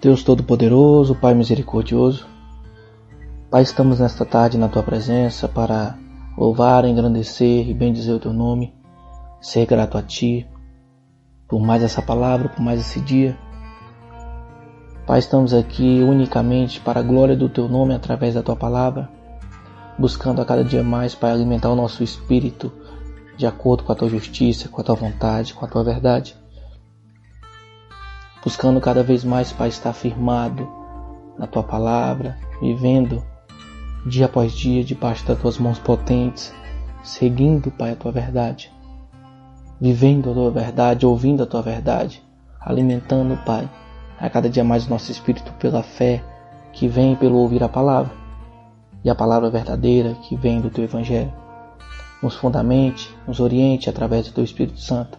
Deus Todo-Poderoso, Pai Misericordioso, Pai, estamos nesta tarde na Tua presença para louvar, engrandecer e bendizer o Teu nome, ser grato a Ti por mais essa palavra, por mais esse dia. Pai, estamos aqui unicamente para a glória do Teu nome através da Tua palavra, buscando a cada dia mais, Pai, alimentar o nosso espírito de acordo com a Tua justiça, com a Tua vontade, com a Tua verdade. Buscando cada vez mais, Pai, estar firmado na Tua palavra, vivendo dia após dia debaixo das Tuas mãos potentes, seguindo, Pai, a Tua verdade, vivendo a Tua verdade, ouvindo a Tua verdade, alimentando, Pai, a cada dia mais o nosso espírito pela fé que vem pelo ouvir a palavra e a palavra verdadeira que vem do Teu Evangelho. Nos fundamente, nos oriente através do Teu Espírito Santo,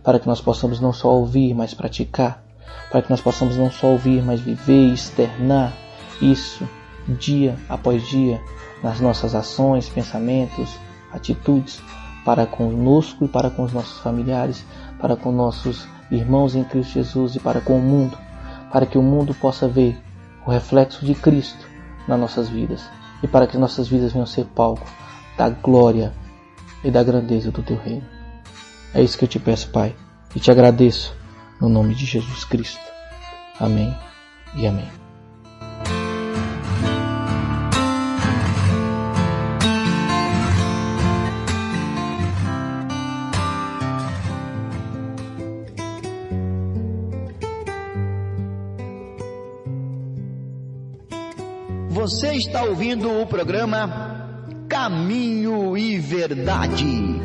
para que nós possamos não só ouvir, mas praticar, para que nós possamos não só ouvir, mas viver e externar isso dia após dia nas nossas ações, pensamentos, atitudes, para conosco e para com os nossos familiares, para com nossos irmãos em Cristo Jesus e para com o mundo, para que o mundo possa ver o reflexo de Cristo nas nossas vidas e para que nossas vidas venham ser palco da glória e da grandeza do Teu reino. É isso que eu te peço, Pai, e te agradeço no nome de Jesus Cristo. Amém e amém. Você está ouvindo o programa Caminho e Verdade.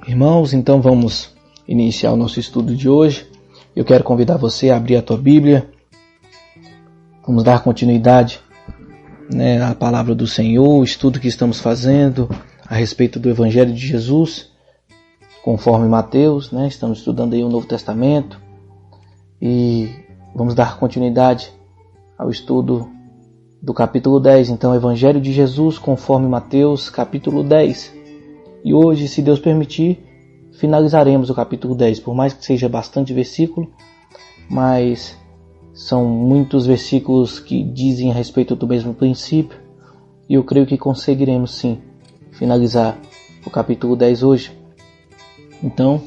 Irmãos, então vamos iniciar o nosso estudo de hoje. Eu quero convidar você a abrir a tua Bíblia. Vamos dar continuidade, à palavra do Senhor, o estudo que estamos fazendo a respeito do Evangelho de Jesus, conforme Mateus, Estamos estudando aí o Novo Testamento e vamos dar continuidade ao estudo do capítulo 10. Então, Evangelho de Jesus, conforme Mateus, capítulo 10. E hoje, se Deus permitir, finalizaremos o capítulo 10, por mais que seja bastante versículo, mas são muitos versículos que dizem a respeito do mesmo princípio, e eu creio que conseguiremos sim finalizar o capítulo 10 hoje. Então,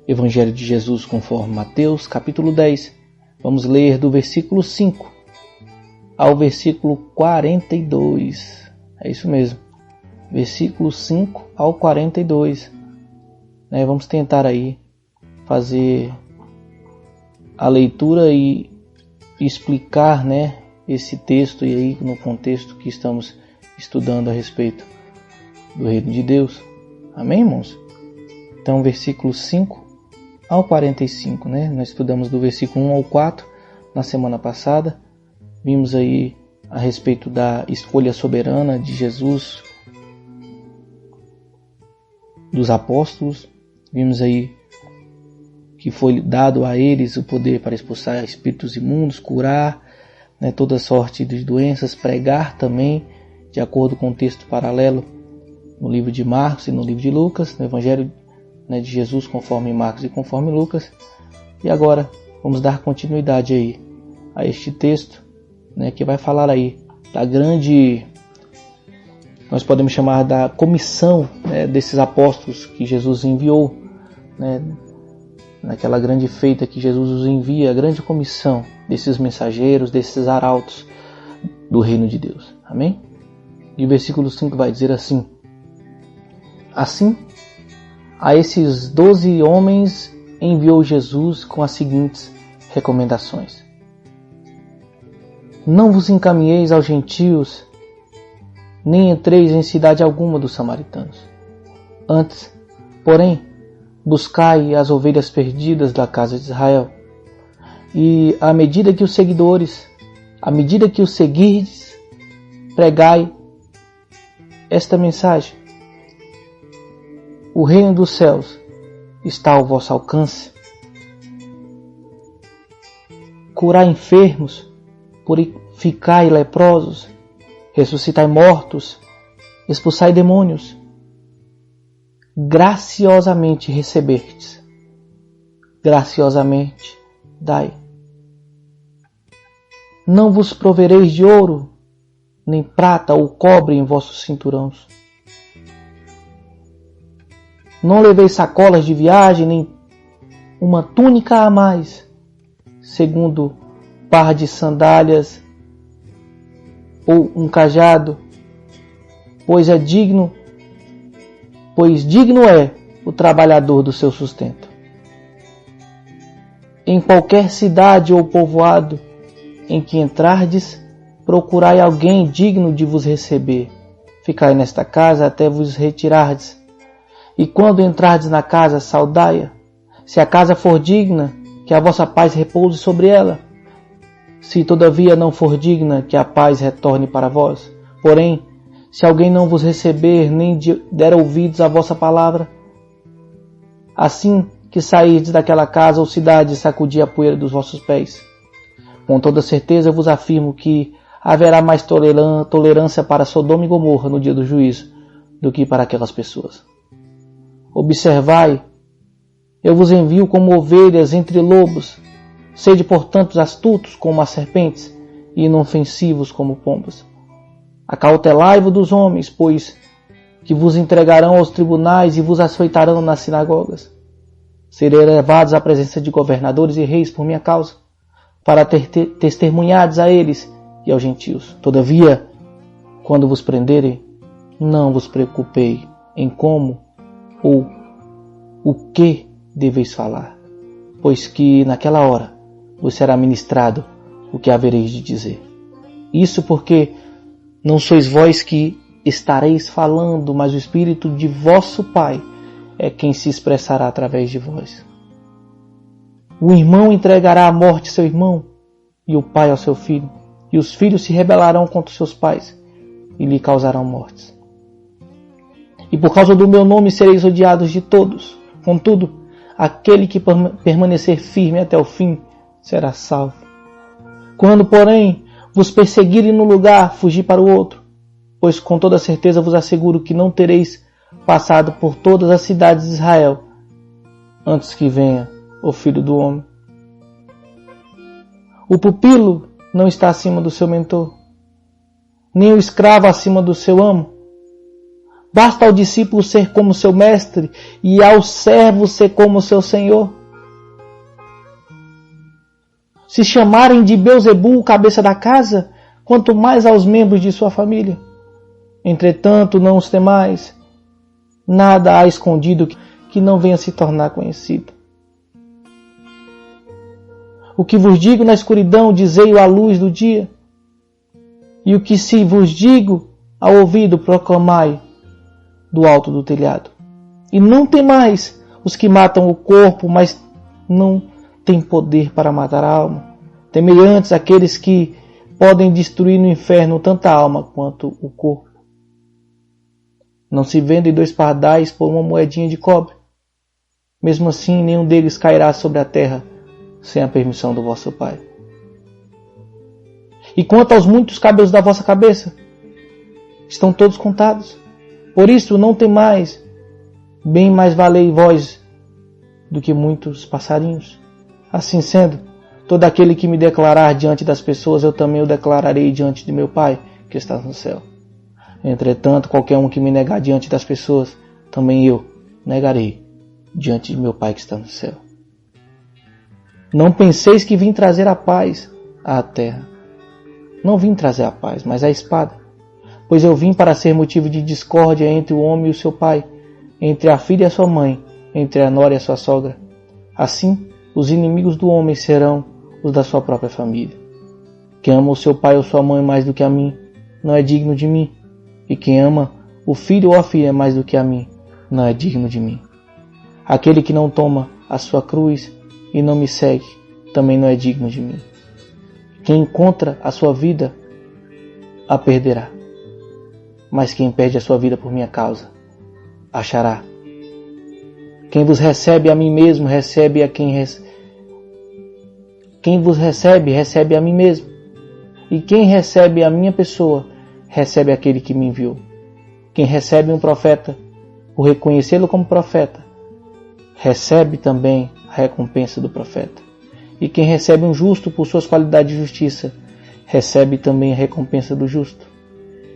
Evangelho de Jesus conforme Mateus, capítulo 10, vamos ler do versículo 5 ao versículo 42, é isso mesmo, versículo 5 ao 42. Vamos tentar aí fazer a leitura e explicar, esse texto e aí no contexto que estamos estudando a respeito do reino de Deus. Amém, irmãos? Então, versículo 5 ao 45, Nós estudamos do versículo 1 ao 4 na semana passada. Vimos aí a respeito da escolha soberana de Jesus, dos apóstolos. Vimos aí que foi dado a eles o poder para expulsar espíritos imundos, curar toda sorte de doenças, pregar também, de acordo com o texto paralelo no livro de Marcos e no livro de Lucas, no Evangelho de Jesus conforme Marcos e conforme Lucas. E agora vamos dar continuidade aí a este texto, que vai falar aí da grande, nós podemos chamar da comissão desses apóstolos que Jesus enviou, naquela grande feita que Jesus os envia, a grande comissão desses mensageiros, desses arautos do reino de Deus. Amém? E o versículo 5 vai dizer assim: Assim, a esses 12 homens enviou Jesus com as seguintes recomendações: Não vos encaminheis aos gentios, nem entreis em cidade alguma dos samaritanos. Antes, porém, buscai as ovelhas perdidas da casa de Israel. E à medida que os seguirdes, pregai esta mensagem: o reino dos céus está ao vosso alcance. curai enfermos, purificai leprosos, ressuscitai mortos, expulsai demônios. Graciosamente recebestes, graciosamente dai. Não vos provereis de ouro, nem prata ou cobre em vossos cinturões. Não leveis sacolas de viagem, nem uma túnica a mais, segundo par de sandálias ou um cajado, pois digno é o trabalhador do seu sustento. Em qualquer cidade ou povoado em que entrardes, procurai alguém digno de vos receber. Ficai nesta casa até vos retirardes. E quando entrardes na casa, saudai-a. Se a casa for digna, que a vossa paz repouse sobre ela. Se todavia não for digna, que a paz retorne para vós. Porém, se alguém não vos receber, nem der ouvidos à vossa palavra, assim que sairdes daquela casa ou cidade, sacudi a poeira dos vossos pés. Com toda certeza eu vos afirmo que haverá mais tolerância para Sodoma e Gomorra no dia do juízo do que para aquelas pessoas. Observai, eu vos envio como ovelhas entre lobos. Sede, portanto, astutos como as serpentes e inofensivos como pombas. Acautelai-vos dos homens, pois que vos entregarão aos tribunais e vos açoitarão nas sinagogas. Serei levados à presença de governadores e reis por minha causa, para testemunhardes a eles e aos gentios. Todavia, quando vos prenderem, não vos preocupei em como ou o que deveis falar, pois que naquela hora vos será ministrado o que havereis de dizer. Isso porque não sois vós que estareis falando, mas o Espírito de vosso Pai é quem se expressará através de vós. O irmão entregará à morte seu irmão, e o pai ao seu filho, e os filhos se rebelarão contra seus pais, e lhe causarão mortes. E por causa do meu nome sereis odiados de todos. Contudo, aquele que permanecer firme até o fim será salvo. Quando, porém, vos perseguirem no lugar, fugi para o outro, pois com toda certeza vos asseguro que não tereis passado por todas as cidades de Israel, antes que venha o Filho do Homem. O pupilo não está acima do seu mentor, nem o escravo acima do seu amo. Basta ao discípulo ser como seu mestre e ao servo ser como seu senhor. Se chamarem de Beelzebul, cabeça da casa, quanto mais aos membros de sua família. Entretanto, não os temais. Nada há escondido que não venha se tornar conhecido. O que vos digo na escuridão, dizei-o à luz do dia. E o que se vos digo ao ouvido, proclamai do alto do telhado. E não temais os que matam o corpo, mas não têm poder para matar a alma. Temei antes aqueles que podem destruir no inferno tanto a alma quanto o corpo. Não se vendem 2 pardais por uma moedinha de cobre. Mesmo assim, nenhum deles cairá sobre a terra sem a permissão do vosso Pai. E quanto aos muitos cabelos da vossa cabeça, estão todos contados. Por isso, não temais, bem mais valei vós do que muitos passarinhos. Assim sendo, todo aquele que me declarar diante das pessoas, eu também o declararei diante de meu Pai, que está no céu. Entretanto, qualquer um que me negar diante das pessoas, também eu negarei diante de meu Pai que está no céu. Não penseis que vim trazer a paz à terra. Não vim trazer a paz, mas a espada. Pois eu vim para ser motivo de discórdia entre o homem e o seu pai, entre a filha e a sua mãe, entre a nora e a sua sogra. Assim, os inimigos do homem serão os da sua própria família. Quem ama o seu pai ou sua mãe mais do que a mim, não é digno de mim. E quem ama o filho ou a filha mais do que a mim, não é digno de mim. Aquele que não toma a sua cruz e não me segue, também não é digno de mim. Quem encontra a sua vida, a perderá. Mas quem perde a sua vida por minha causa, achará. Quem vos recebe a mim mesmo, recebe a quem Quem vos recebe, recebe a mim mesmo. E quem recebe a minha pessoa, recebe aquele que me enviou. Quem recebe um profeta, por reconhecê-lo como profeta, recebe também a recompensa do profeta. E quem recebe um justo por suas qualidades de justiça, recebe também a recompensa do justo.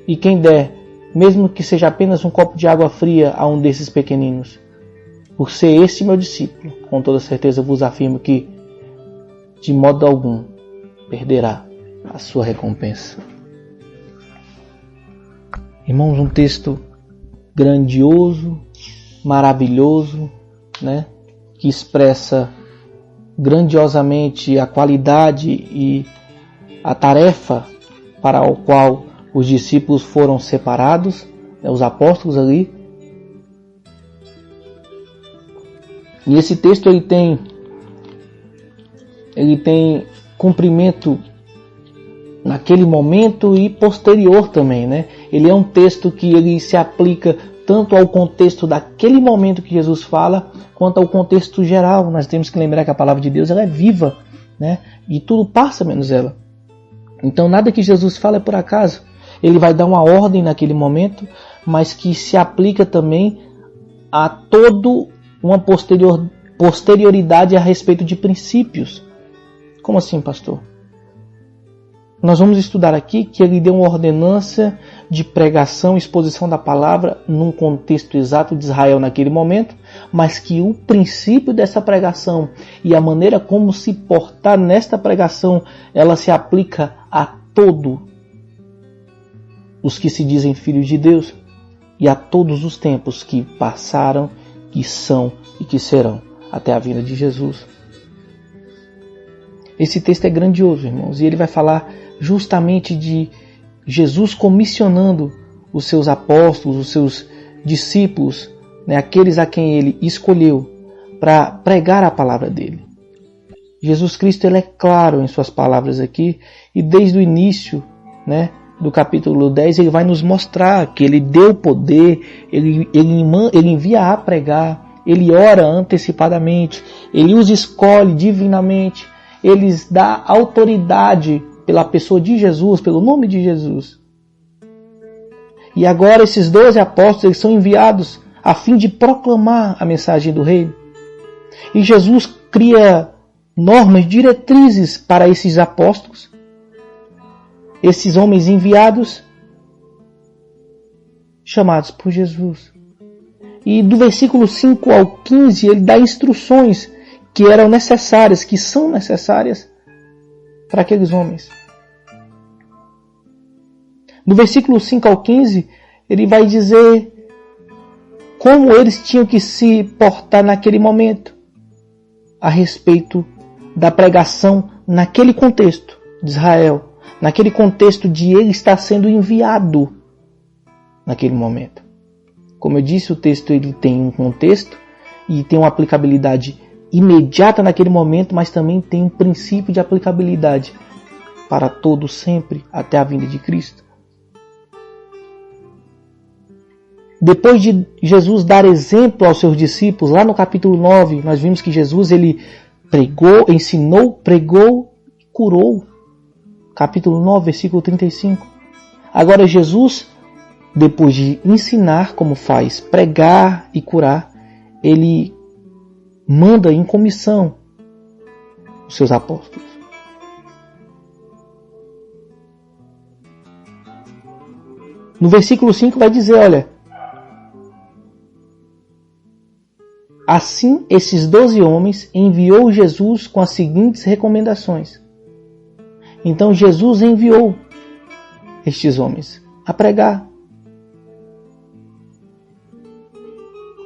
E quem der, mesmo que seja apenas um copo de água fria a um desses pequeninos, por ser este meu discípulo, com toda certeza vos afirmo que, de modo algum, perderá a sua recompensa. Irmãos, um texto grandioso, maravilhoso, né? Que expressa grandiosamente a qualidade e a tarefa para a qual os discípulos foram separados, né? Os apóstolos ali. E esse texto ele tem cumprimento naquele momento e posterior também, né? Ele é um texto que ele se aplica tanto ao contexto daquele momento que Jesus fala, quanto ao contexto geral. Nós temos que lembrar que a palavra de Deus ela é viva, né? E tudo passa menos ela. Então nada que Jesus fala é por acaso. Ele vai dar uma ordem naquele momento, mas que se aplica também a todo uma posterioridade a respeito de princípios. Como assim, pastor? Nós vamos estudar aqui que ele deu uma ordenança de pregação e exposição da palavra num contexto exato de Israel naquele momento, mas que o princípio dessa pregação e a maneira como se portar nesta pregação, ela se aplica a todos os que se dizem filhos de Deus e a todos os tempos que passaram, que são e que serão até a vinda de Jesus. Esse texto é grandioso, irmãos, e ele vai falar justamente de Jesus comissionando os seus apóstolos, os seus discípulos, né, aqueles a quem ele escolheu para pregar a palavra dele. Jesus Cristo ele é claro em suas palavras aqui, e desde o início, né, do capítulo 10 ele vai nos mostrar que ele deu poder, ele envia a pregar, ele ora antecipadamente, ele os escolhe divinamente, ele dá autoridade pela pessoa de Jesus, pelo nome de Jesus. E agora esses 12 apóstolos eles são enviados a fim de proclamar a mensagem do reino. E Jesus cria normas, diretrizes para esses apóstolos, esses homens enviados, chamados por Jesus. E do versículo 5 ao 15 ele dá instruções que eram necessárias, que são necessárias para aqueles homens. Do versículo 5 ao 15, ele vai dizer como eles tinham que se portar naquele momento, a respeito da pregação naquele contexto de Israel, naquele contexto de ele estar sendo enviado naquele momento. Como eu disse, o texto ele tem um contexto e tem uma aplicabilidade imediata naquele momento, mas também tem um princípio de aplicabilidade para todo sempre até a vinda de Cristo. Depois de Jesus dar exemplo aos seus discípulos, lá no capítulo 9, nós vimos que Jesus ele pregou, ensinou, pregou e curou. Capítulo 9, versículo 35. Agora Jesus, depois de ensinar como faz, pregar e curar, ele manda em comissão os seus apóstolos. No versículo 5 vai dizer, olha, assim esses 12 homens enviou Jesus com as seguintes recomendações. Então Jesus enviou estes homens a pregar.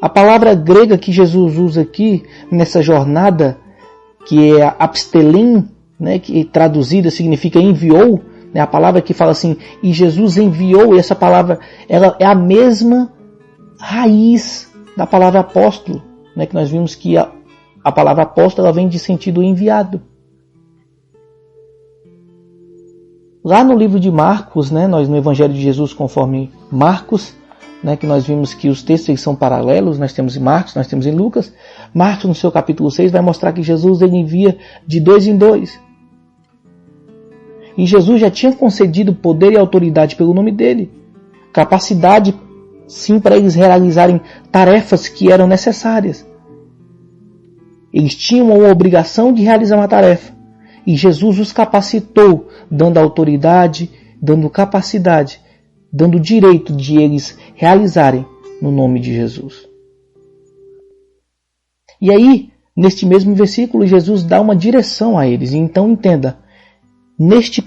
A palavra grega que Jesus usa aqui nessa jornada, que é apstelem, né, que traduzida significa enviou, né, a palavra que fala assim, e Jesus enviou, e essa palavra ela é a mesma raiz da palavra apóstolo, né, que nós vimos que a palavra apóstolo ela vem de sentido enviado. Lá no livro de Marcos, né, nós no Evangelho de Jesus conforme Marcos, né, que nós vimos que os textos são paralelos, nós temos em Marcos, nós temos em Lucas. Marcos no seu capítulo 6 vai mostrar que Jesus ele envia de 2 em 2. E Jesus já tinha concedido poder e autoridade pelo nome dele. Capacidade, sim, para eles realizarem tarefas que eram necessárias. Eles tinham a obrigação de realizar uma tarefa. E Jesus os capacitou, dando autoridade, dando capacidade, dando direito de eles realizarem no nome de Jesus. E aí, neste mesmo versículo, Jesus dá uma direção a eles. Então entenda, neste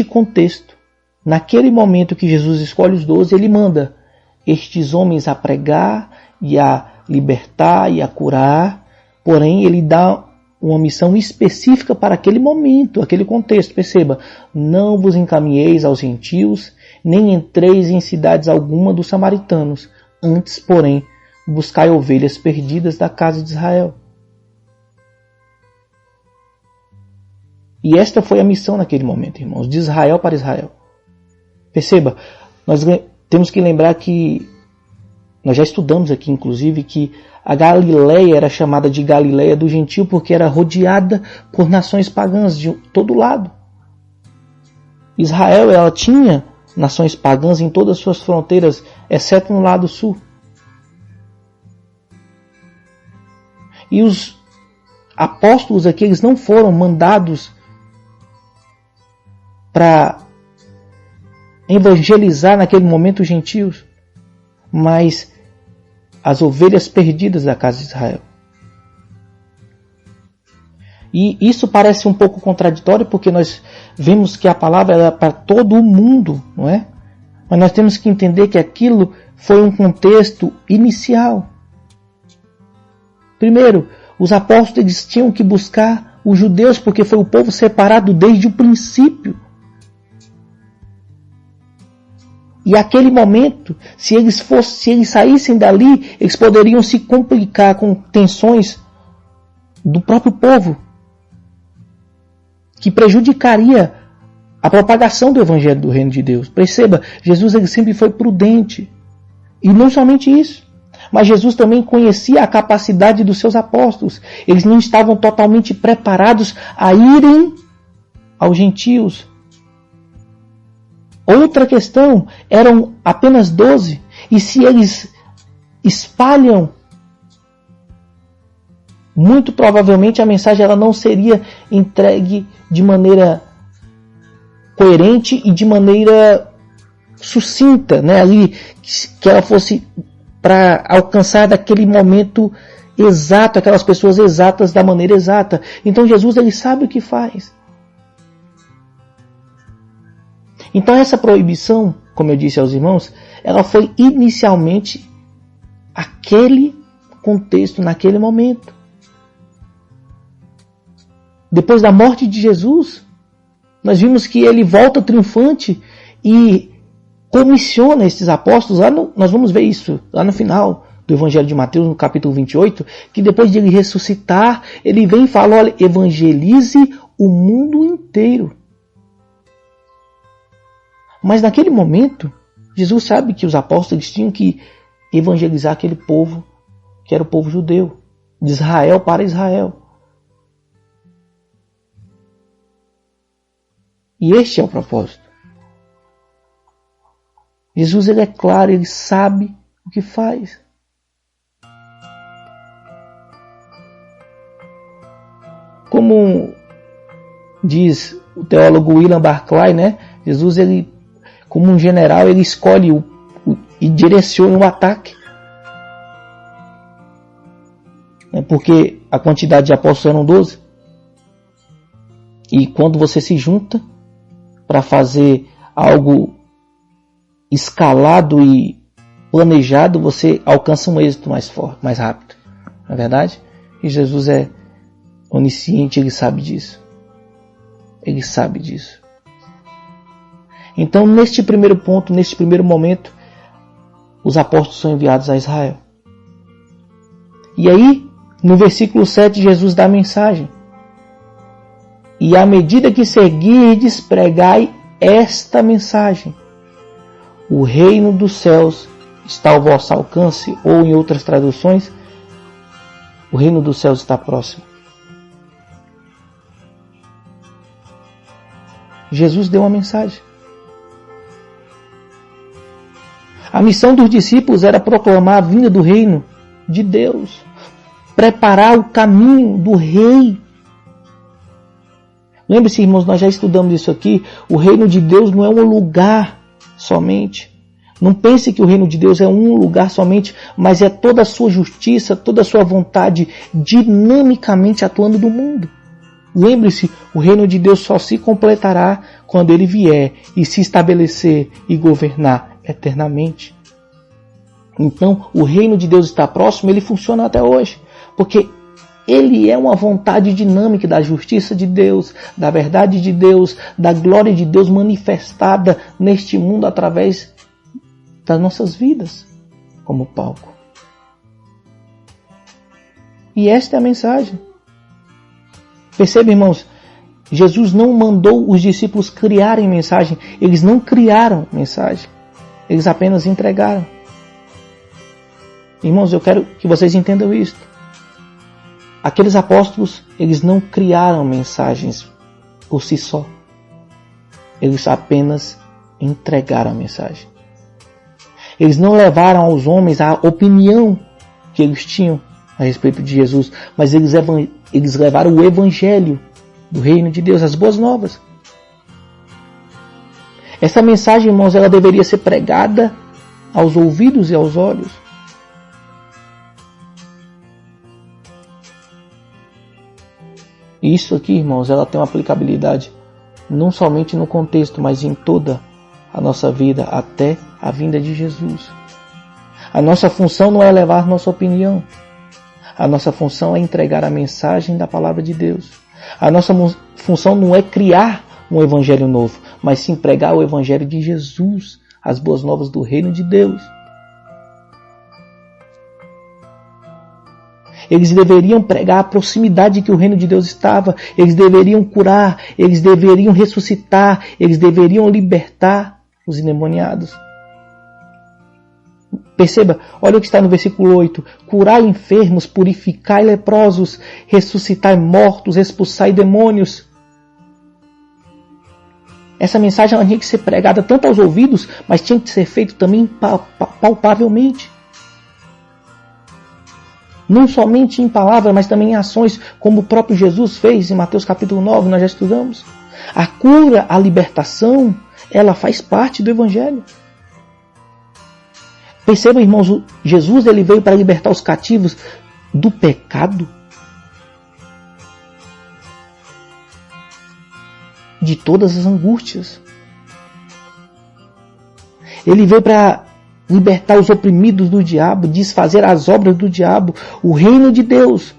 contexto, naquele momento que Jesus escolhe os 12, ele manda estes homens a pregar e a libertar e a curar, porém ele dá uma missão específica para aquele momento, aquele contexto. Perceba, não vos encaminheis aos gentios, nem entreis em cidades alguma dos samaritanos, antes, porém, buscai ovelhas perdidas da casa de Israel. E esta foi a missão naquele momento, irmãos, de Israel para Israel. Perceba, nós temos que lembrar que, nós já estudamos aqui, inclusive, que a Galileia era chamada de Galileia do Gentio porque era rodeada por nações pagãs de todo lado. Israel, ela tinha nações pagãs em todas as suas fronteiras, exceto no lado sul. E os apóstolos aqui, eles não foram mandados para evangelizar naquele momento os gentios, mas as ovelhas perdidas da casa de Israel. E isso parece um pouco contraditório, porque nós vemos que a palavra era para todo o mundo, não é? Mas nós temos que entender que aquilo foi um contexto inicial. Primeiro, os apóstolos tinham que buscar os judeus, porque foi o povo separado desde o princípio. E aquele momento, se eles saíssem dali, eles poderiam se complicar com tensões do próprio povo, que prejudicaria a propagação do evangelho do reino de Deus. Perceba, Jesus ele sempre foi prudente. E não somente isso, mas Jesus também conhecia a capacidade dos seus apóstolos. Eles não estavam totalmente preparados a irem aos gentios. Outra questão, eram apenas 12, e se eles espalham, muito provavelmente a mensagem ela não seria entregue de maneira coerente e de maneira sucinta, né? Ali, que ela fosse para alcançar daquele momento exato, aquelas pessoas exatas da maneira exata. Então Jesus ele sabe o que faz. Então essa proibição, como eu disse aos irmãos, ela foi inicialmente aquele contexto, naquele momento. Depois da morte de Jesus, nós vimos que ele volta triunfante e comissiona esses apóstolos. Nós vamos ver isso lá no final do Evangelho de Mateus, no capítulo 28, que depois de ele ressuscitar, ele vem e fala, olha, evangelize o mundo inteiro. Mas naquele momento, Jesus sabe que os apóstolos tinham que evangelizar aquele povo, que era o povo judeu, de Israel para Israel. E este é o propósito. Jesus ele é claro, ele sabe o que faz. Como diz o teólogo William Barclay, né? Jesus ele, como um general, ele escolhe e direciona o ataque. Porque a quantidade de apóstolos eram 12. E quando você se junta para fazer algo escalado e planejado, você alcança um êxito mais forte, mais rápido. Não é verdade? E Jesus é onisciente, ele sabe disso. Ele sabe disso. Então, neste primeiro ponto, neste primeiro momento, os apóstolos são enviados a Israel. E aí, no versículo 7, Jesus dá a mensagem. E à medida que seguirdes, pregai esta mensagem. O reino dos céus está ao vosso alcance, ou em outras traduções, o reino dos céus está próximo. Jesus deu uma mensagem. A missão dos discípulos era proclamar a vinda do reino de Deus, preparar o caminho do rei. Lembre-se, irmãos, nós já estudamos isso aqui, o reino de Deus não é um lugar somente. Não pense que o reino de Deus é um lugar somente, mas é toda a sua justiça, toda a sua vontade dinamicamente atuando no mundo. Lembre-se, o reino de Deus só se completará quando ele vier e se estabelecer e governar eternamente. Então, o reino de Deus está próximo, ele funciona até hoje, porque ele é uma vontade dinâmica da justiça de Deus, da verdade de Deus, da glória de Deus manifestada neste mundo através das nossas vidas como palco. E esta é a mensagem. Perceba, irmãos, Jesus não mandou os discípulos criarem mensagem. Eles não criaram mensagem. Eles apenas entregaram. Irmãos, eu quero que vocês entendam isso. Aqueles apóstolos, eles não criaram mensagens por si só. Eles apenas entregaram a mensagem. Eles não levaram aos homens a opinião que eles tinham a respeito de Jesus, mas eles levaram o evangelho do reino de Deus, as boas novas. Essa mensagem, irmãos, ela deveria ser pregada aos ouvidos e aos olhos. E isso aqui, irmãos, ela tem uma aplicabilidade não somente no contexto, mas em toda a nossa vida até a vinda de Jesus. A nossa função não é levar nossa opinião. A nossa função é entregar a mensagem da palavra de Deus. A nossa função não é criar um evangelho novo, mas sim pregar o evangelho de Jesus, as boas novas do reino de Deus. Eles deveriam pregar a proximidade que o reino de Deus estava. Eles deveriam curar, eles deveriam ressuscitar, eles deveriam libertar os endemoniados. Perceba, olha o que está no versículo 8. Curai enfermos, purificai leprosos, ressuscitai mortos, expulsai demônios. Essa mensagem ela tinha que ser pregada tanto aos ouvidos, mas tinha que ser feito também palpavelmente. Não somente em palavras, mas também em ações, como o próprio Jesus fez em Mateus capítulo 9, nós já estudamos. A cura, a libertação, ela faz parte do evangelho. Perceba, irmãos, Jesus ele veio para libertar os cativos do pecado, de todas as angústias. Ele veio para libertar os oprimidos do diabo, desfazer as obras do diabo, o reino de Deus.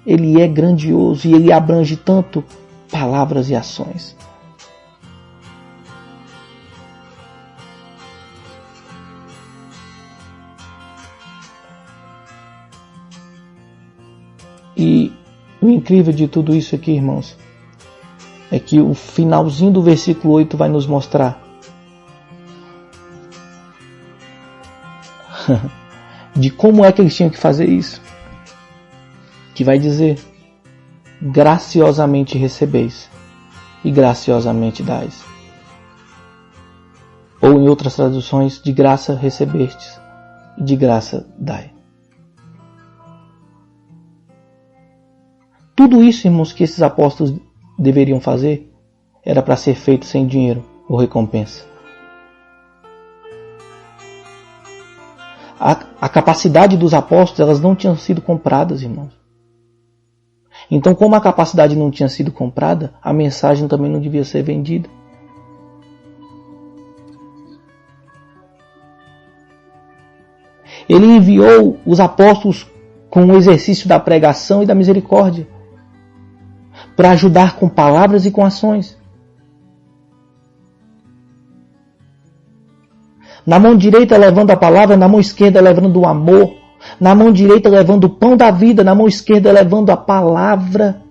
Ele é grandioso e ele abrange tanto palavras e ações. E o incrível de tudo isso aqui, irmãos, é que o finalzinho do versículo 8 vai nos mostrar de como é que eles tinham que fazer isso. Que vai dizer: graciosamente recebeis e graciosamente dais. Ou em outras traduções, de graça recebestes e de graça dai. Tudo isso, irmãos, que esses apóstolos deveriam fazer era para ser feito sem dinheiro ou recompensa. A capacidade dos apóstolos, elas não tinham sido compradas, irmãos. Então, como a capacidade não tinha sido comprada, a mensagem também não devia ser vendida. Ele enviou os apóstolos com o exercício da pregação e da misericórdia, para ajudar com palavras e com ações. Na mão direita levando a palavra, na mão esquerda levando o amor, na mão direita levando o pão da vida, na mão esquerda levando a palavra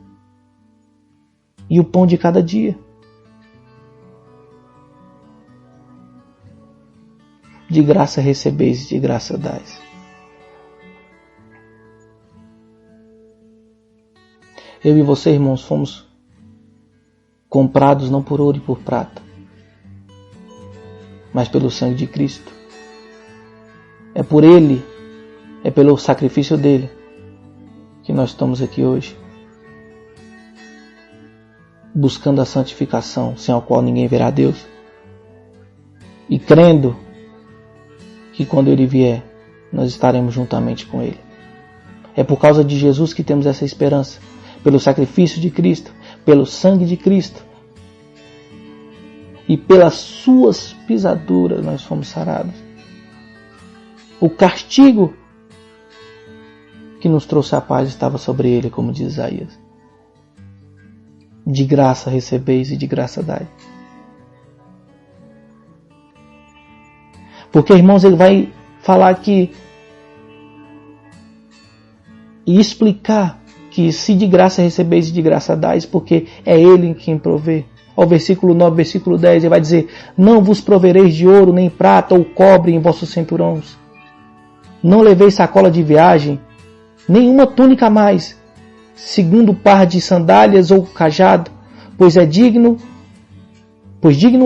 e o pão de cada dia. De graça recebeis, de graça dais. Eu e você, irmãos, fomos comprados não por ouro e por prata, mas pelo sangue de Cristo. É por Ele, é pelo sacrifício dele que nós estamos aqui hoje, buscando a santificação, sem a qual ninguém verá Deus, e crendo que quando Ele vier, nós estaremos juntamente com Ele. É por causa de Jesus que temos essa esperança, pelo sacrifício de Cristo, pelo sangue de Cristo, e pelas suas pisaduras nós fomos sarados. O castigo que nos trouxe a paz estava sobre ele, como diz Isaías. De graça recebeis e de graça dai. Porque, irmãos, ele vai falar aqui e explicar que se de graça recebeis e de graça dais, porque é ele quem provê. Ao versículo 9, versículo 10, ele vai dizer: não vos provereis de ouro, nem prata ou cobre em vossos cinturões. Não leveis sacola de viagem, nenhuma túnica a mais, segundo par de sandálias ou cajado, pois digno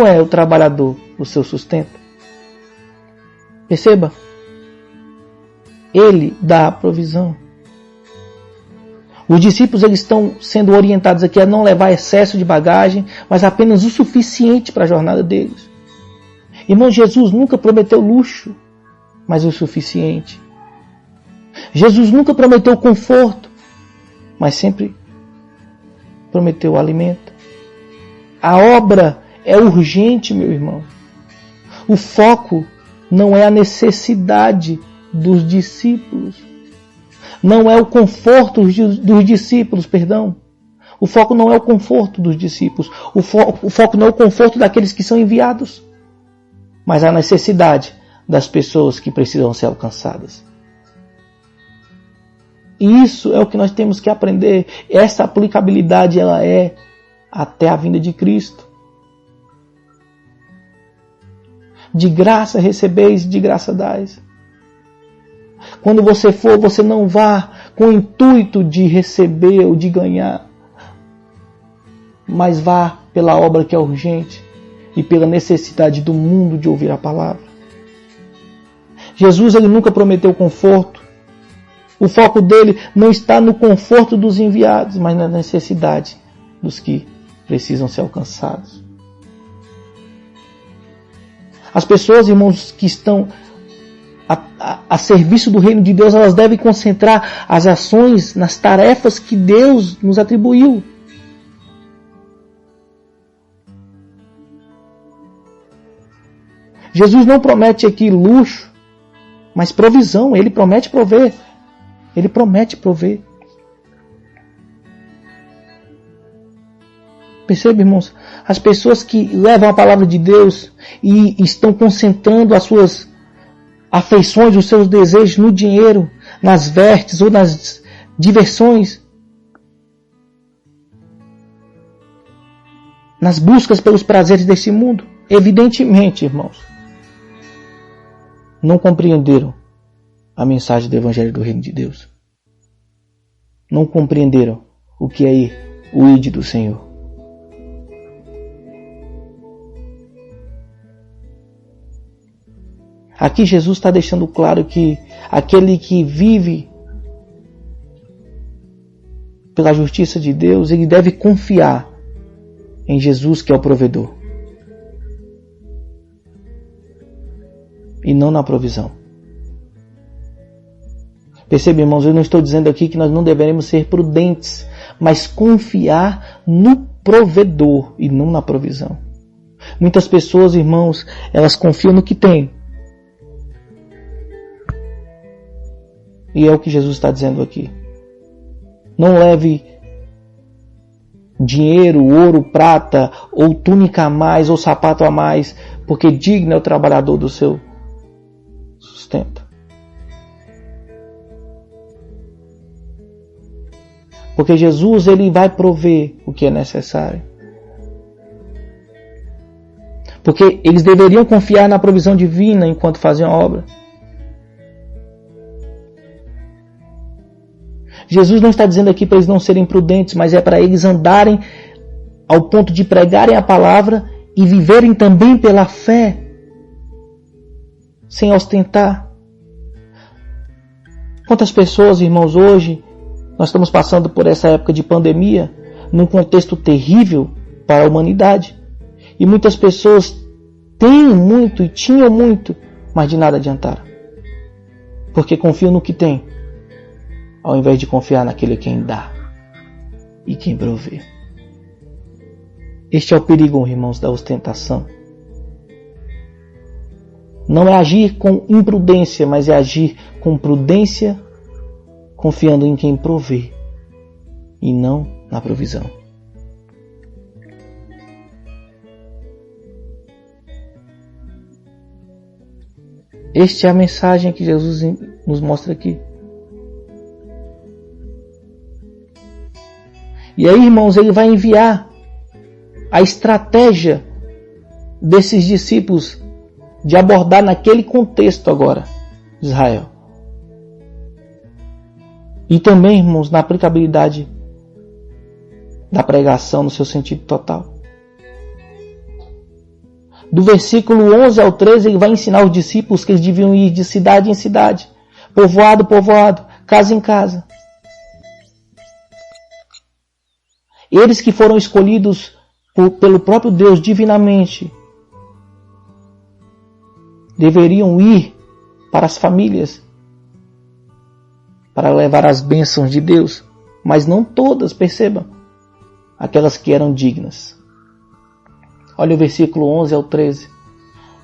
é o trabalhador o seu sustento. Perceba, ele dá a provisão. Os discípulos eles estão sendo orientados aqui a não levar excesso de bagagem, mas apenas o suficiente para a jornada deles. Irmão, Jesus nunca prometeu luxo, mas o suficiente. Jesus nunca prometeu conforto, mas sempre prometeu alimento. A obra é urgente, meu irmão. O foco não é a necessidade dos discípulos. Não é o conforto dos discípulos, perdão. O foco não é o conforto dos discípulos. O foco não é o conforto daqueles que são enviados, mas a necessidade das pessoas que precisam ser alcançadas. E isso é o que nós temos que aprender. Essa aplicabilidade ela é até a vinda de Cristo. De graça recebeis, de graça dais. Quando você for, você não vá com o intuito de receber ou de ganhar, mas vá pela obra que é urgente e pela necessidade do mundo de ouvir a palavra. Jesus ele nunca prometeu conforto. O foco dele não está no conforto dos enviados, mas na necessidade dos que precisam ser alcançados. As pessoas, irmãos, que estão a serviço do reino de Deus, elas devem concentrar as ações nas tarefas que Deus nos atribuiu. Jesus não promete aqui luxo, mas provisão. Ele promete prover. Ele promete prover. Percebe, irmãos? As pessoas que levam a palavra de Deus e estão concentrando as suas afeições, os seus desejos no dinheiro, nas vestes ou nas diversões, nas buscas pelos prazeres desse mundo, evidentemente, irmãos, não compreenderam a mensagem do Evangelho do Reino de Deus. Não compreenderam o que é o ide do Senhor. Aqui Jesus está deixando claro que aquele que vive pela justiça de Deus, ele deve confiar em Jesus, que é o provedor, e não na provisão. Percebe, irmãos, eu não estou dizendo aqui que nós não deveremos ser prudentes, mas confiar no provedor e não na provisão. Muitas pessoas, irmãos, elas confiam no que têm. E é o que Jesus está dizendo aqui. Não leve dinheiro, ouro, prata, ou túnica a mais, ou sapato a mais, porque digno é o trabalhador do seu sustento. Porque Jesus ele vai prover o que é necessário. Porque eles deveriam confiar na provisão divina enquanto faziam a obra. Jesus não está dizendo aqui para eles não serem prudentes, mas é para eles andarem ao ponto de pregarem a palavra e viverem também pela fé, sem ostentar. Quantas pessoas, irmãos, hoje nós estamos passando por essa época de pandemia, num contexto terrível para a humanidade. E muitas pessoas têm muito e tinham muito, mas de nada adiantaram. Porque confiam no que tem, ao invés de confiar naquele quem dá e quem provê. Este é o perigo, irmãos, da ostentação. Não é agir com imprudência, mas é agir com prudência, confiando em quem provê e não na provisão. Esta é a mensagem que Jesus nos mostra aqui. E aí, irmãos, ele vai enviar a estratégia desses discípulos de abordar naquele contexto agora, Israel. E também, irmãos, na aplicabilidade da pregação no seu sentido total. Do versículo 11 ao 13, ele vai ensinar os discípulos que eles deviam ir de cidade em cidade, povoado em povoado, casa em casa. Eles que foram escolhidos pelo próprio Deus divinamente, deveriam ir para as famílias, para levar as bênçãos de Deus, mas não todas, percebam, aquelas que eram dignas. Olha o versículo 11 ao 13.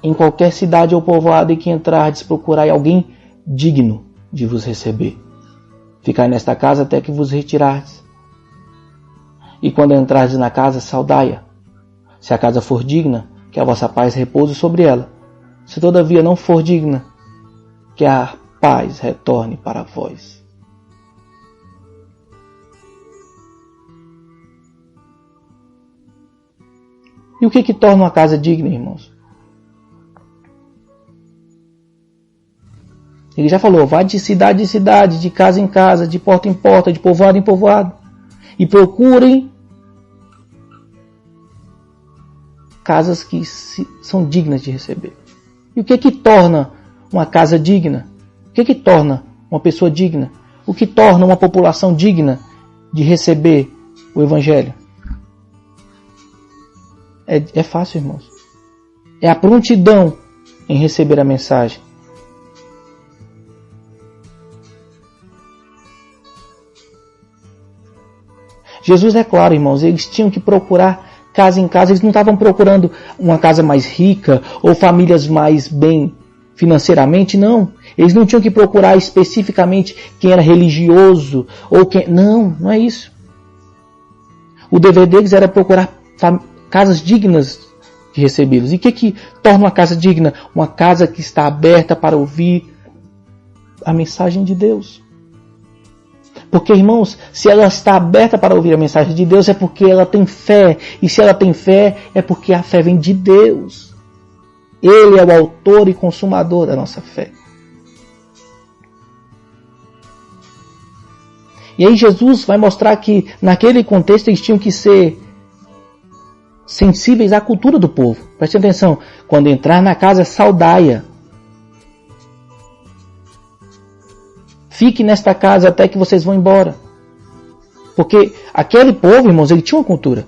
Em qualquer cidade ou povoado em que entrardes, procurai alguém digno de vos receber. Ficai nesta casa até que vos retirardes. E quando entrardes na casa, saudai-a. Se a casa for digna, que a vossa paz repouse sobre ela. Se todavia não for digna, que a paz retorne para vós. E o que torna uma casa digna, irmãos? Ele já falou, vá de cidade em cidade, de casa em casa, de porta em porta, de povoado em povoado. E procurem casas que são dignas de receber. E o que torna uma casa digna? O que torna uma pessoa digna? O que torna uma população digna de receber o Evangelho? É fácil, irmãos. É a prontidão em receber a mensagem. Jesus é claro, irmãos, eles tinham que procurar casa em casa. Eles não estavam procurando uma casa mais rica ou famílias mais bem financeiramente, não. Eles não tinham que procurar especificamente quem era religioso ou quem... Não é isso. O dever deles era procurar casas dignas de recebê-los. E o que torna uma casa digna? Uma casa que está aberta para ouvir a mensagem de Deus. Porque, irmãos, se ela está aberta para ouvir a mensagem de Deus, é porque ela tem fé. E se ela tem fé, é porque a fé vem de Deus. Ele é o autor e consumador da nossa fé. E aí Jesus vai mostrar que, naquele contexto, eles tinham que ser sensíveis à cultura do povo. Preste atenção. Quando entrar na casa, saudai-a. Fique nesta casa até que vocês vão embora. Porque aquele povo, irmãos, ele tinha uma cultura.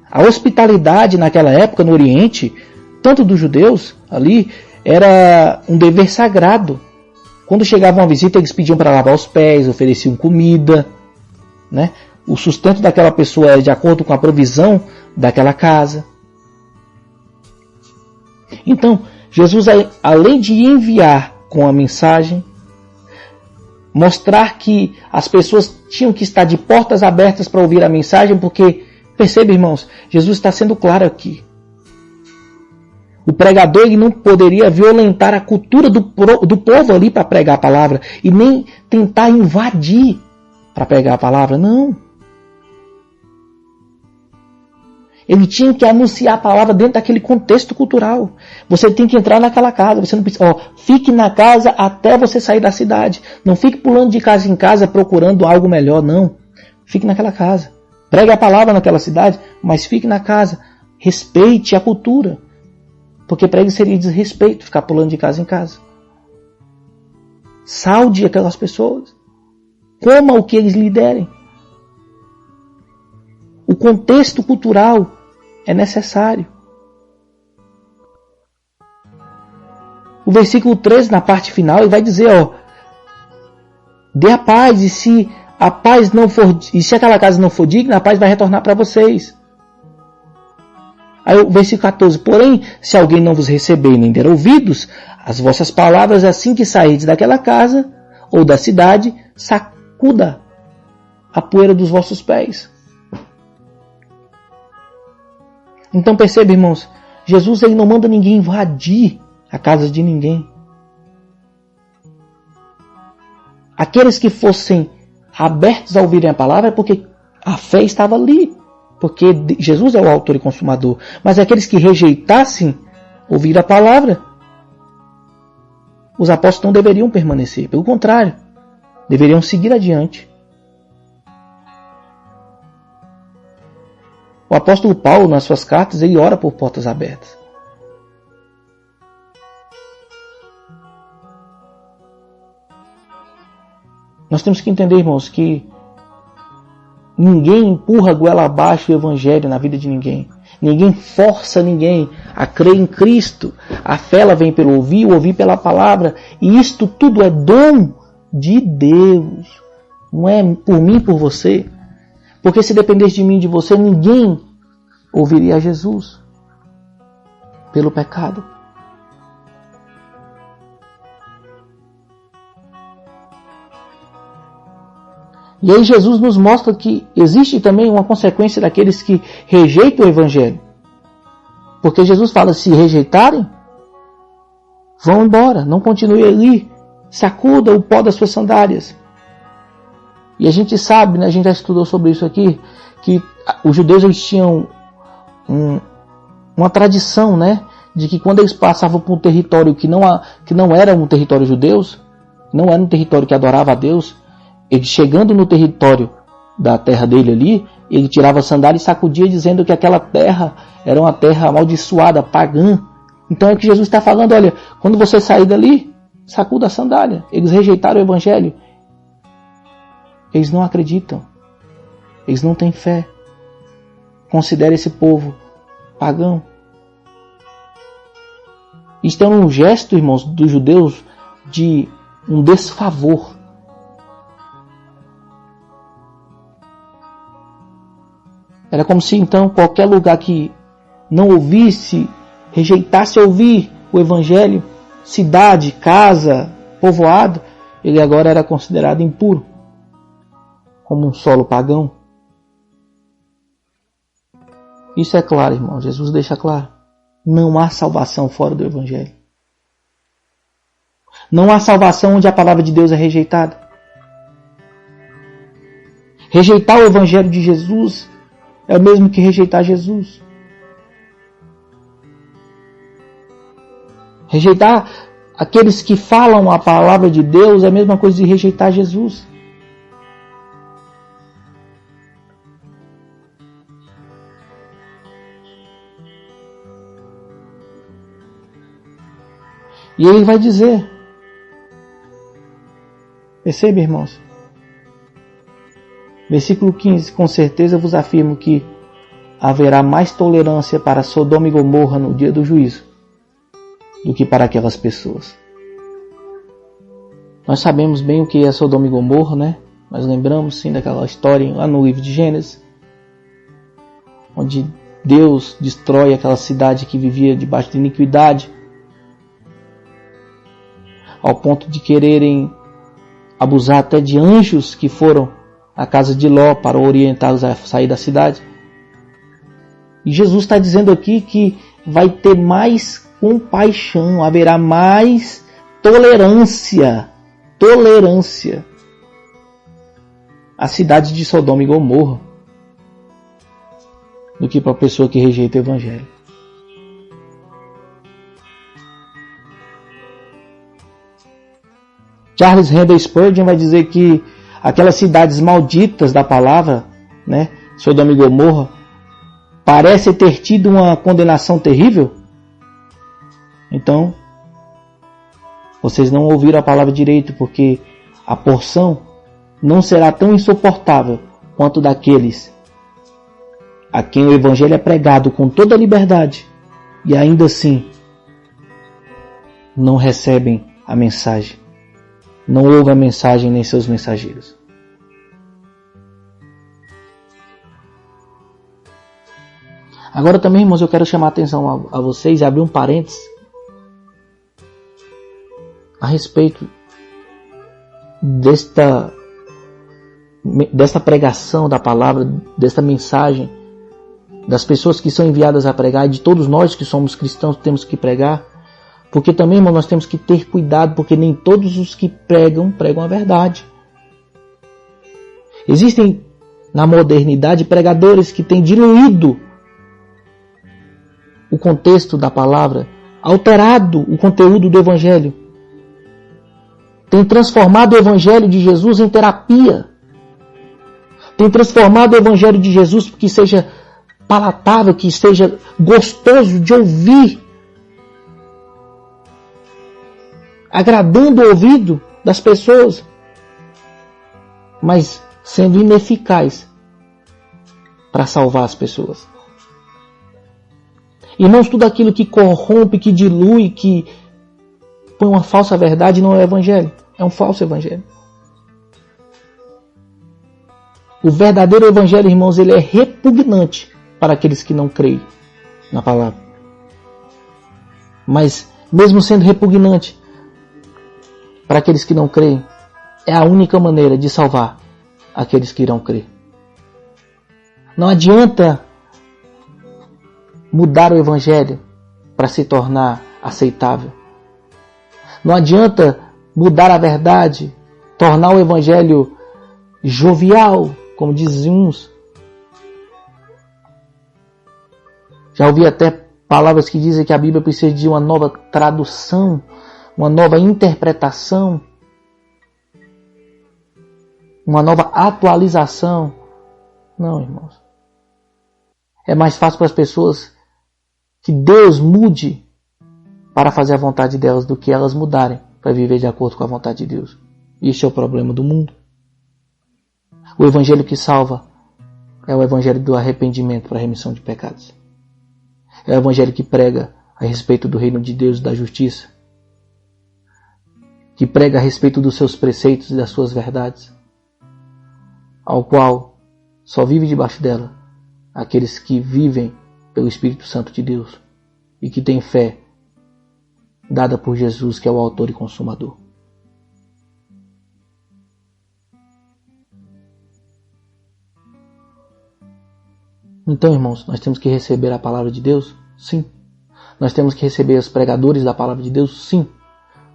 A hospitalidade naquela época no Oriente, tanto dos judeus ali, era um dever sagrado. Quando chegava uma visita, eles pediam para lavar os pés, ofereciam comida, né? O sustento daquela pessoa era de acordo com a provisão daquela casa. Então, Jesus, além de enviar com a mensagem, mostrar que as pessoas tinham que estar de portas abertas para ouvir a mensagem, porque, percebe, irmãos, Jesus está sendo claro aqui. O pregador ele não poderia violentar a cultura do povo ali para pregar a palavra, e nem tentar invadir para pregar a palavra, não. Ele tinha que anunciar a palavra dentro daquele contexto cultural. Você tem que entrar naquela casa. Você não precisa, fique na casa até você sair da cidade. Não fique pulando de casa em casa procurando algo melhor, não. Fique naquela casa. Pregue a palavra naquela cidade, mas fique na casa. Respeite a cultura. Porque pregue seria desrespeito ficar pulando de casa em casa. Saude aquelas pessoas. Coma o que eles lhe derem. O contexto cultural é necessário. O versículo 13, na parte final, ele vai dizer, dê a paz, e se a paz não for, e se aquela casa não for digna, a paz vai retornar para vocês. Aí o versículo 14, porém, se alguém não vos receber nem der ouvidos, as vossas palavras, assim que sairdes daquela casa ou da cidade, sacuda a poeira dos vossos pés. Então perceba, irmãos, Jesus ele não manda ninguém invadir a casa de ninguém. Aqueles que fossem abertos a ouvirem a palavra é porque a fé estava ali, porque Jesus é o autor e consumador. Mas aqueles que rejeitassem ouvir a palavra, os apóstolos não deveriam permanecer, pelo contrário, deveriam seguir adiante. O apóstolo Paulo, nas suas cartas, ele ora por portas abertas. Nós temos que entender, irmãos, que ninguém empurra a goela abaixo o evangelho na vida de ninguém. Ninguém força ninguém a crer em Cristo. A fé ela vem pelo ouvir, o ouvir pela palavra. E isto tudo é dom de Deus. Não é por mim, por você. Porque se dependesse de mim e de você, ninguém ouviria a Jesus pelo pecado. E aí Jesus nos mostra que existe também uma consequência daqueles que rejeitam o Evangelho. Porque Jesus fala, se rejeitarem, vão embora, não continue ali, sacuda o pó das suas sandálias. E a gente sabe, né, a gente já estudou sobre isso aqui, que os judeus eles tinham uma tradição, né, de que quando eles passavam por um território que não era um território judeu, não era um território que adorava a Deus, ele chegando no território da terra dele ali, ele tirava a sandália e sacudia dizendo que aquela terra era uma terra amaldiçoada, pagã. Então é que Jesus está falando, olha, quando você sair dali, sacuda a sandália. Eles rejeitaram o Evangelho. Eles não acreditam. Eles não têm fé. Considere esse povo pagão. Isto é um gesto, irmãos, dos judeus de um desfavor. Era como se então qualquer lugar que não ouvisse, rejeitasse ouvir o Evangelho, cidade, casa, povoado, ele agora era considerado impuro, como um solo pagão. Isso é claro, irmão. Jesus deixa claro. Não há salvação fora do Evangelho. Não há salvação onde a palavra de Deus é rejeitada. Rejeitar o Evangelho de Jesus é o mesmo que rejeitar Jesus. Rejeitar aqueles que falam a palavra de Deus é a mesma coisa de rejeitar Jesus. E ele vai dizer, percebe, irmãos? Versículo 15, com certeza vos afirmo que haverá mais tolerância para Sodoma e Gomorra no dia do juízo do que para aquelas pessoas. Nós sabemos bem o que é Sodoma e Gomorra, né? Nós lembramos sim daquela história lá no livro de Gênesis, onde Deus destrói aquela cidade que vivia debaixo de iniquidade, ao ponto de quererem abusar até de anjos que foram à casa de Ló para orientá-los a sair da cidade. E Jesus está dizendo aqui que vai ter mais compaixão, haverá mais tolerância. Tolerância. A cidade de Sodoma e Gomorra. do que para a pessoa que rejeita o Evangelho. Charles Haddon Spurgeon vai dizer que aquelas cidades malditas da palavra, né, Sodoma e Gomorra, parece ter tido uma condenação terrível. Então, vocês não ouviram a palavra direito, porque a porção não será tão insuportável quanto daqueles a quem o Evangelho é pregado com toda a liberdade e ainda assim não recebem a mensagem, não ouvem a mensagem nem seus mensageiros. Agora também, irmãos, eu quero chamar a atenção a vocês e abrir um parênteses a respeito desta pregação da palavra, desta mensagem, das pessoas que são enviadas a pregar, e de todos nós que somos cristãos temos que pregar, porque também, irmão, nós temos que ter cuidado, porque nem todos os que pregam a verdade. Existem na modernidade pregadores que têm diluído o contexto da palavra, alterado o conteúdo do Evangelho, tem transformado o Evangelho de Jesus em terapia, tem transformado o Evangelho de Jesus que seja palatável, que seja gostoso de ouvir, agradando o ouvido das pessoas, mas sendo ineficaz para salvar as pessoas. Irmãos, tudo aquilo que corrompe, que dilui, que põe uma falsa verdade não é o Evangelho, é um falso Evangelho. O verdadeiro Evangelho, irmãos, ele é repugnante para aqueles que não creem na palavra. Mas, mesmo sendo repugnante para aqueles que não creem, é a única maneira de salvar aqueles que irão crer. Não adianta mudar o Evangelho para se tornar aceitável. Não adianta mudar a verdade, tornar o Evangelho jovial, como dizem uns. Já ouvi até palavras que dizem que a Bíblia precisa de uma nova tradução, uma nova interpretação, uma nova atualização. Não, irmãos. É mais fácil para as pessoas que Deus mude para fazer a vontade delas do que elas mudarem para viver de acordo com a vontade de Deus. Este é o problema do mundo. O Evangelho que salva é o Evangelho do arrependimento para a remissão de pecados. É o Evangelho que prega a respeito do reino de Deus e da justiça. Que prega a respeito dos seus preceitos e das suas verdades. Ao qual só vive debaixo dela aqueles que vivem pelo Espírito Santo de Deus e que têm fé dada por Jesus, que é o autor e consumador. Então, irmãos, nós temos que receber a palavra de Deus? Sim. Nós temos que receber os pregadores da palavra de Deus? Sim.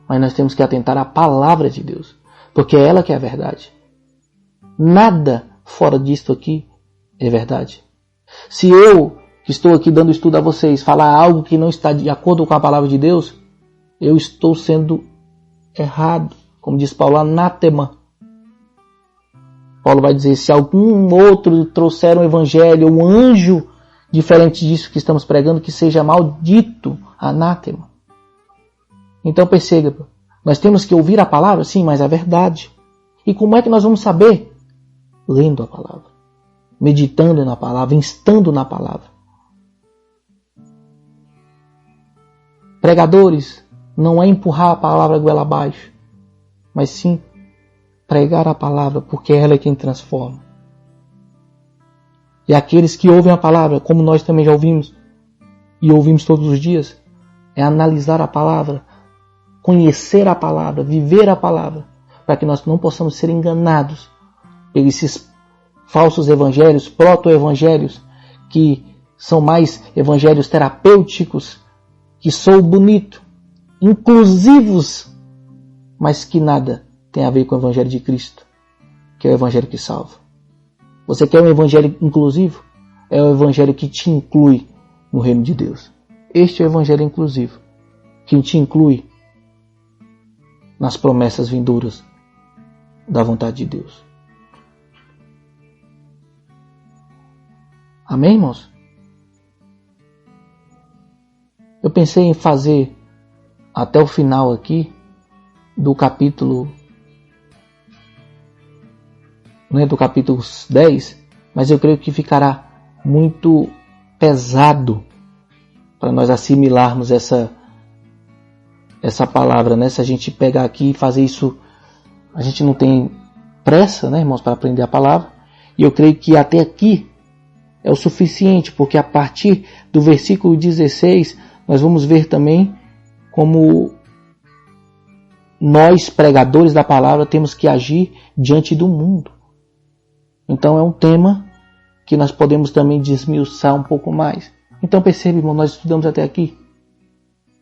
Mas nós temos que atentar à palavra de Deus, porque é ela que é a verdade. Nada fora disto aqui é verdade. Se eu, que estou aqui dando estudo a vocês, falar algo que não está de acordo com a palavra de Deus, eu estou sendo errado. Como diz Paulo, anátema. Paulo vai dizer, se algum outro trouxer um evangelho, um anjo diferente disso que estamos pregando, que seja maldito, anátema. Então perceba, nós temos que ouvir a palavra, sim, mas a verdade. E como é que nós vamos saber? Lendo a palavra, meditando na palavra, instando na palavra. Pregadores, não é empurrar a palavra goela abaixo, mas sim pregar a palavra, porque ela é quem transforma. E aqueles que ouvem a palavra, como nós também já ouvimos, e ouvimos todos os dias, é analisar a palavra, conhecer a palavra, viver a palavra, para que nós não possamos ser enganados por esses falsos evangelhos, proto-evangelhos, que são mais evangelhos terapêuticos, que são bonito, inclusivos, mas que nada tem a ver com o Evangelho de Cristo, que é o Evangelho que salva. Você quer um Evangelho inclusivo? é o evangelho que te inclui no reino de Deus. Este é o evangelho inclusivo, que te inclui nas promessas vindouras da vontade de Deus. Amém, irmãos? Eu pensei em fazer até o final aqui do capítulo 10, mas eu creio que ficará muito pesado para nós assimilarmos essa palavra, né? Se a gente pegar aqui e fazer isso, a gente não tem pressa, né, irmãos, para aprender a palavra. E eu creio que até aqui é o suficiente, porque a partir do versículo 16 nós vamos ver também como nós, pregadores da palavra, temos que agir diante do mundo. Então é um tema que nós podemos também desmiuçar um pouco mais. Então percebe, irmão, nós estudamos até aqui,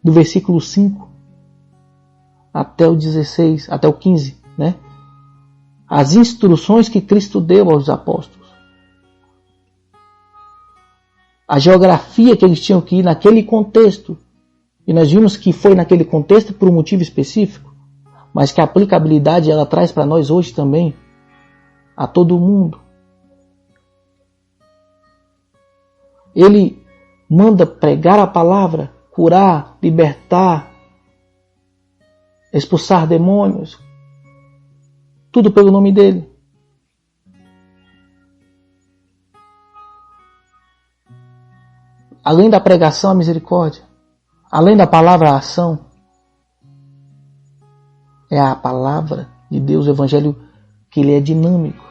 do versículo 5 até o 16, até o 15, né? As instruções que Cristo deu aos apóstolos. A geografia que eles tinham que ir naquele contexto. E nós vimos que foi naquele contexto por um motivo específico, mas que a aplicabilidade ela traz para nós hoje também, a todo mundo. Ele manda pregar a palavra, curar, libertar, expulsar demônios, tudo pelo nome dele. Além da pregação, a misericórdia. Além da palavra, a ação. É a palavra de Deus, o evangelho, que ele é dinâmico.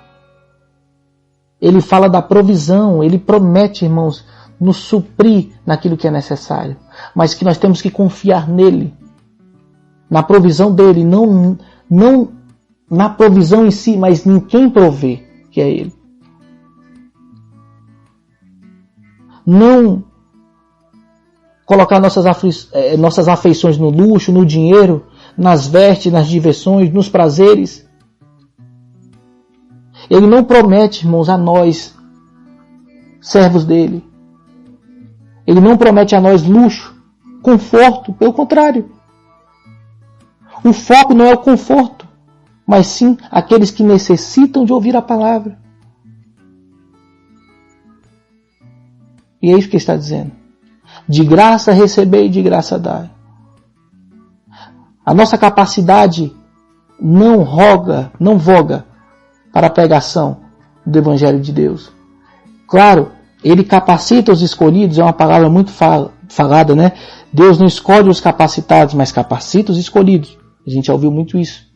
Ele fala da provisão, ele promete, irmãos, nos suprir naquilo que é necessário. Mas que nós temos que confiar nele, na provisão dele, não na provisão em si, mas em quem provê, que é ele. Não colocar nossas afeições no luxo, no dinheiro, nas vestes, nas diversões, nos prazeres. Ele não promete, irmãos, a nós, servos dele. Ele não promete a nós luxo, conforto, pelo contrário. O foco não é o conforto, mas sim aqueles que necessitam de ouvir a palavra. E é isso que ele está dizendo. De graça receber e de graça dar. A nossa capacidade não voga para a pregação do Evangelho de Deus. Claro, ele capacita os escolhidos, é uma palavra muito falada, né? Deus não escolhe os capacitados, mas capacita os escolhidos. A gente já ouviu muito isso.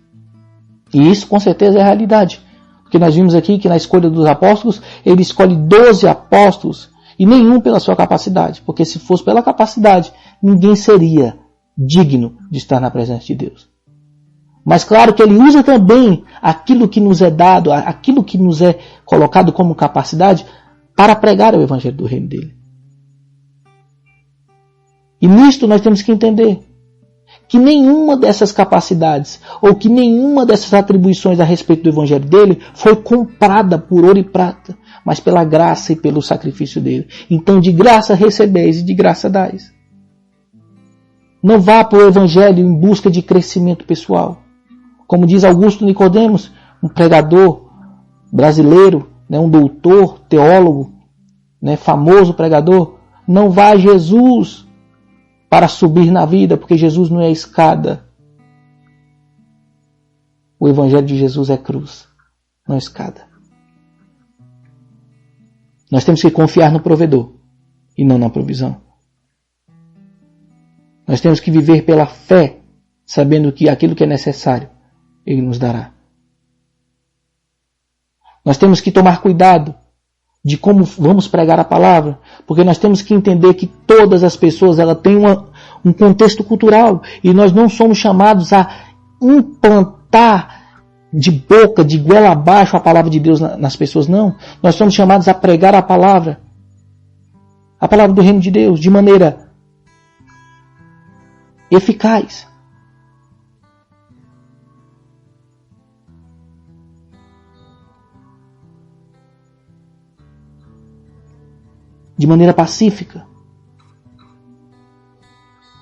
E isso com certeza é a realidade. Porque nós vimos aqui que na escolha dos apóstolos, ele escolhe 12 apóstolos e nenhum pela sua capacidade. Porque se fosse pela capacidade, ninguém seria digno de estar na presença de Deus. Mas claro que ele usa também aquilo que nos é dado, aquilo que nos é colocado como capacidade para pregar o evangelho do reino dele. E nisto nós temos que entender que nenhuma dessas capacidades ou que nenhuma dessas atribuições a respeito do evangelho dele foi comprada por ouro e prata, mas pela graça e pelo sacrifício dele. Então de graça recebeis e de graça dais. Não vá para o evangelho em busca de crescimento pessoal. Como diz Augusto Nicodemos, um pregador brasileiro, né, um doutor, teólogo, né, famoso pregador, não vá a Jesus para subir na vida, porque Jesus não é escada. O evangelho de Jesus é cruz, não escada. Nós temos que confiar no provedor e não na provisão. Nós temos que viver pela fé, sabendo que aquilo que é necessário, ele nos dará. Nós temos que tomar cuidado de como vamos pregar a palavra, porque nós temos que entender que todas as pessoas ela têm um contexto cultural e nós não somos chamados a implantar de boca, de goela abaixo a palavra de Deus nas pessoas, não. Nós somos chamados a pregar a palavra do reino de Deus, de maneira eficaz. de maneira pacífica.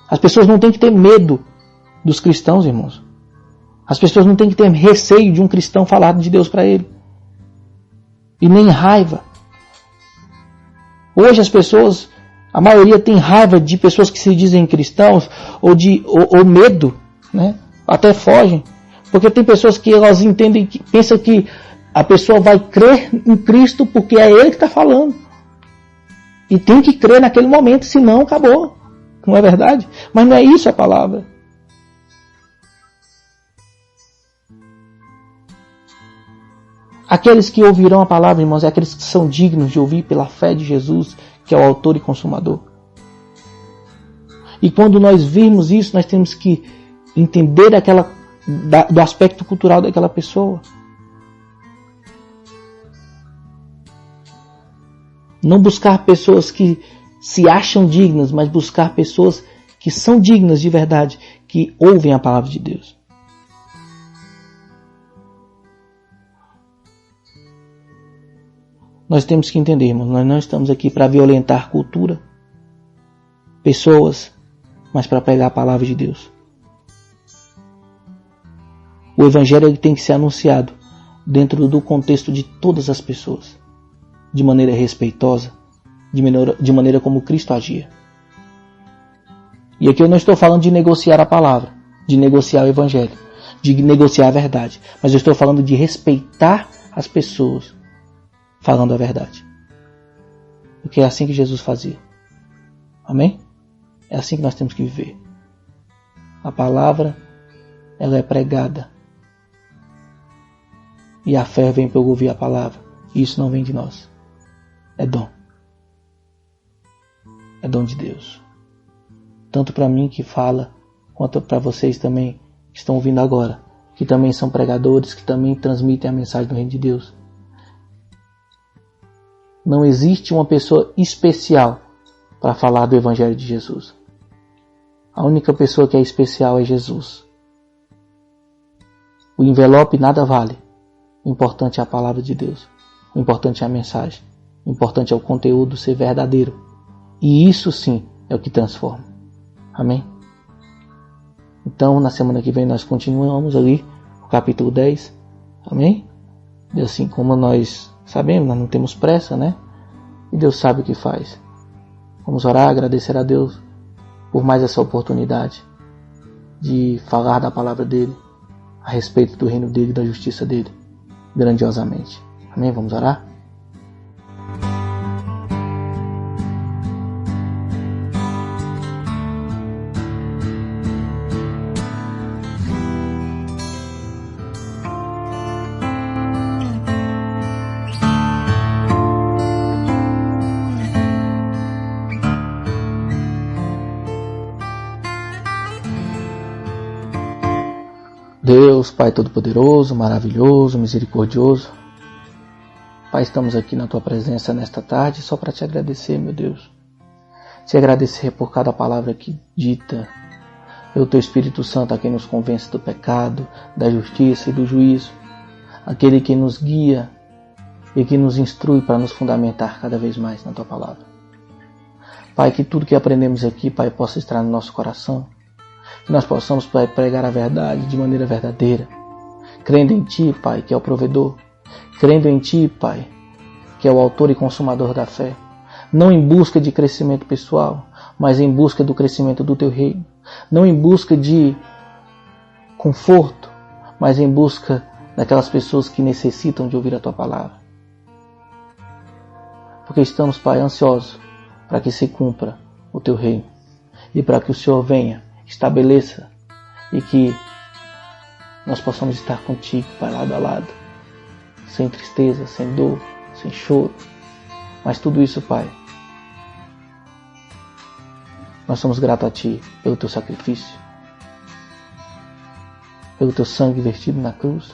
As pessoas não têm que ter medo dos cristãos, irmãos. As pessoas não têm que ter receio de um cristão falar de Deus para ele. E nem raiva. Hoje as pessoas, a maioria tem raiva de pessoas que se dizem cristãos ou medo, né? Até fogem. Porque tem pessoas que elas entendem, pensam que a pessoa vai crer em Cristo porque é Ele que está falando. E tem que crer naquele momento, senão acabou. Não é verdade? Mas não é isso a palavra. Aqueles que ouvirão a palavra, irmãos, é aqueles que são dignos de ouvir pela fé de Jesus, que é o autor e consumador. E quando nós virmos isso, nós temos que entender do aspecto cultural daquela pessoa. Não buscar pessoas que se acham dignas, mas buscar pessoas que são dignas de verdade, que ouvem a palavra de Deus. Nós temos que entender, irmãos, nós não estamos aqui para violentar cultura, pessoas, mas para pregar a palavra de Deus. O Evangelho tem que ser anunciado dentro do contexto de todas as pessoas, de maneira respeitosa, de maneira como Cristo agia. E aqui eu não estou falando de negociar a palavra, de negociar o Evangelho, de negociar a verdade, mas eu estou falando de respeitar as pessoas falando a verdade. Porque é assim que Jesus fazia. Amém? É assim que nós temos que viver. A palavra, ela é pregada. E a fé vem por ouvir a palavra. E isso não vem de nós. É dom. É dom de Deus. Tanto para mim que fala, quanto para vocês também que estão ouvindo agora. Que também são pregadores, que também transmitem a mensagem do Reino de Deus. Não existe uma pessoa especial para falar do Evangelho de Jesus. A única pessoa que é especial é Jesus. O envelope nada vale. O importante é a palavra de Deus. O importante é a mensagem. O importante é o conteúdo ser verdadeiro. E isso sim é o que transforma. Amém? Então, na semana que vem nós continuamos ali, o capítulo 10. Amém? E assim como nós sabemos, nós não temos pressa, né? E Deus sabe o que faz. Vamos orar, agradecer a Deus por mais essa oportunidade de falar da palavra dEle, a respeito do reino dEle e da justiça dEle, grandiosamente. Amém? Vamos orar? Deus, Pai Todo-Poderoso, maravilhoso, misericordioso. Pai, estamos aqui na Tua presença nesta tarde só para Te agradecer, meu Deus. Te agradecer por cada palavra aqui dita, pelo Teu Espírito Santo a quem nos convence do pecado, da justiça e do juízo, aquele que nos guia e que nos instrui para nos fundamentar cada vez mais na Tua palavra. Pai, que tudo que aprendemos aqui, Pai, possa estar no nosso coração, que nós possamos, Pai, pregar a verdade de maneira verdadeira, crendo em Ti, Pai, que é o provedor, crendo em Ti, Pai, que é o autor e consumador da fé, não em busca de crescimento pessoal, mas em busca do crescimento do Teu reino, não em busca de conforto, mas em busca daquelas pessoas que necessitam de ouvir a Tua palavra. Porque estamos, Pai, ansiosos para que se cumpra o Teu reino e para que o Senhor venha, estabeleça e que nós possamos estar contigo, Pai, lado a lado, sem tristeza, sem dor, sem choro, mas tudo isso, Pai, nós somos gratos a Ti pelo Teu sacrifício, pelo Teu sangue vertido na cruz,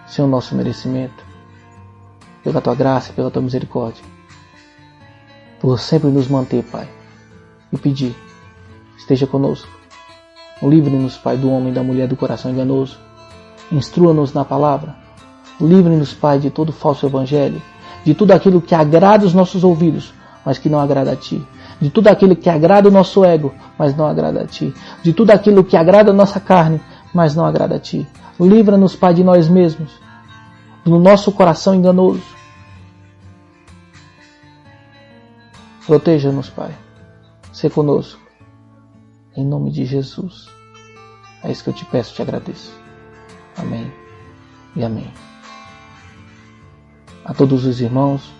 sem o nosso merecimento, pela Tua graça, pela Tua misericórdia, por sempre nos manter, Pai, e pedir, esteja conosco. Livre-nos, Pai, do homem e da mulher do coração enganoso. Instrua-nos na palavra. Livre-nos, Pai, de todo falso evangelho, de tudo aquilo que agrada os nossos ouvidos, mas que não agrada a Ti, de tudo aquilo que agrada o nosso ego, mas não agrada a Ti, de tudo aquilo que agrada a nossa carne, mas não agrada a Ti. Livra-nos, Pai, de nós mesmos, do nosso coração enganoso. Proteja-nos, Pai. Sê conosco. Em nome de Jesus. É isso que eu te peço, te agradeço. Amém e amém. A todos os irmãos,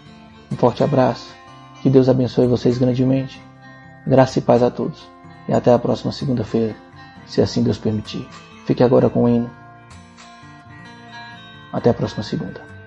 um forte abraço. Que Deus abençoe vocês grandemente. Graça e paz a todos. E até a próxima segunda-feira, se assim Deus permitir. Fique agora com o hino. Até a próxima segunda.